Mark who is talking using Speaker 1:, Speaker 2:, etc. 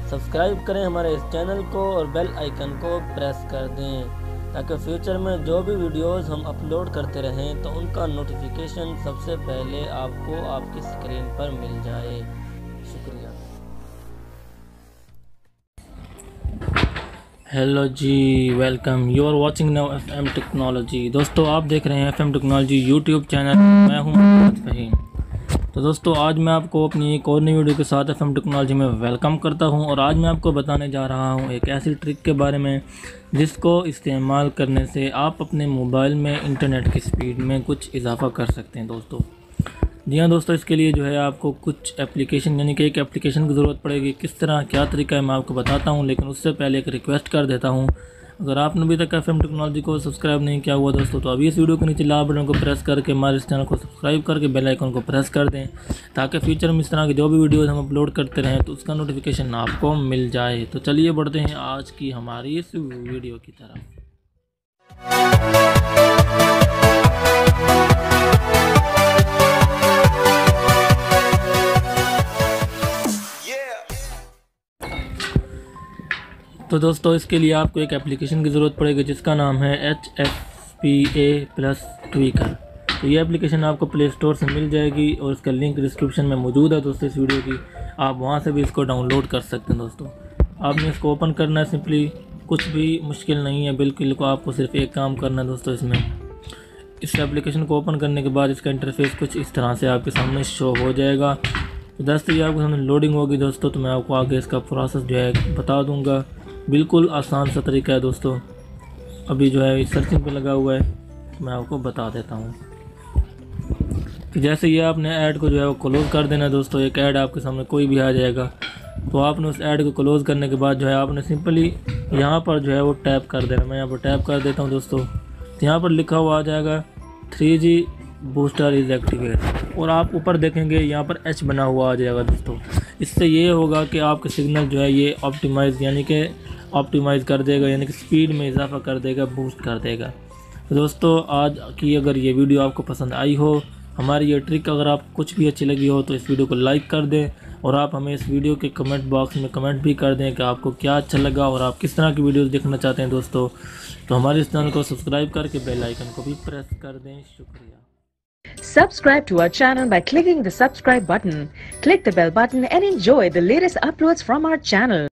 Speaker 1: Subscribe करें हमारे इस चैनल को और बेल आइकन को प्रेस कर दें ताकि फ्यूचर में जो भी वीडियोस हम अपलोड करते रहें तो उनका नोटिफिकेशन सबसे पहले आपको आपकी स्क्रीन पर मिल जाए। शुक्रिया। हेलो जी, welcome. You are watching now FM technology. दोस्तों, आप देख रहे हैं FM टेक्नोलॉजी यूट्यूब चैनल। मैं हूं मोहम्मद फ़हीम। तो दोस्तों, आज मैं आपको अपनी एक और नई वीडियो के साथ FM टेक्नोलॉजी में वेलकम करता हूं और आज मैं आपको बताने जा रहा हूं एक ऐसी ट्रिक के बारे में जिसको इस्तेमाल करने से आप अपने मोबाइल में इंटरनेट की स्पीड में कुछ इजाफा कर सकते हैं। दोस्तों, जी हाँ दोस्तों, इसके लिए जो है आपको कुछ एप्लीकेशन यानी कि एक एप्लीकेशन की ज़रूरत पड़ेगी। किस तरह क्या तरीका है मैं आपको बताता हूँ, लेकिन उससे पहले एक रिक्वेस्ट कर देता हूँ। अगर आपने अभी तक FM टेक्नोलॉजी को सब्सक्राइब नहीं किया हुआ दोस्तों, तो अभी इस वीडियो के नीचे लाल बटन को प्रेस करके हमारे इस चैनल को सब्सक्राइब करके बेल आइकन को प्रेस कर दें ताकि फ्यूचर में इस तरह की जो भी वीडियोज़ हम अपलोड करते रहें तो उसका नोटिफिकेशन आपको मिल जाए। तो चलिए बढ़ते हैं आज की हमारी इस वीडियो की तरफ। तो दोस्तों, इसके लिए आपको एक एप्लीकेशन की ज़रूरत पड़ेगी जिसका नाम है HFPA+ ट्विकर। तो ये एप्लीकेशन आपको प्ले स्टोर से मिल जाएगी और इसका लिंक डिस्क्रिप्शन में मौजूद है दोस्तों इस वीडियो की। आप वहां से भी इसको डाउनलोड कर सकते हैं। दोस्तों, आपने इसको ओपन करना है, सिंपली कुछ भी मुश्किल नहीं है, बिल्कुल को आपको सिर्फ एक काम करना है दोस्तों। इसमें इस एप्लीकेशन को ओपन करने के बाद इसका इंटरफेस कुछ इस तरह से आपके सामने शो हो जाएगा। तो जैसे ही आपके सामने लोडिंग होगी दोस्तों, तो मैं आपको आगे इसका प्रोसेस जो है बता दूँगा। बिल्कुल आसान सा तरीका है दोस्तों। अभी जो है सर्चिंग पे लगा हुआ है, मैं आपको बता देता हूँ कि जैसे ये आपने ऐड को जो है वो क्लोज़ कर देना है दोस्तों। एक ऐड आपके सामने कोई भी आ जाएगा, तो आपने उस ऐड को क्लोज़ करने के बाद जो है आपने सिंपली यहाँ पर जो है वो टैप कर देना। मैं यहाँ पर टैप कर देता हूँ दोस्तों। तो यहाँ पर लिखा हुआ आ जाएगा 3G बूस्टर इज़ एक्टिवेट और आप ऊपर देखेंगे यहाँ पर H बना हुआ आ जाएगा दोस्तों। इससे ये होगा कि आपके सिग्नल जो है ये ऑप्टिमाइज़ कर देगा, यानी कि स्पीड में इजाफा कर देगा, बूस्ट कर देगा। तो दोस्तों, आज की अगर ये वीडियो आपको पसंद आई हो, हमारी ये ट्रिक अगर आपको कुछ भी अच्छी लगी हो, तो इस वीडियो को लाइक कर दें और आप हमें इस वीडियो के कमेंट बॉक्स में कमेंट भी कर दें कि आपको क्या अच्छा लगा और आप किस तरह की वीडियोस देखना चाहते हैं दोस्तों। तो हमारे इस चैनल को सब्सक्राइब करके बेल आइकन को भी प्रेस कर दें। शुक्रिया।
Speaker 2: Subscribe to our channel by clicking the subscribe button. Click the bell button and enjoy the latest uploads from our channel.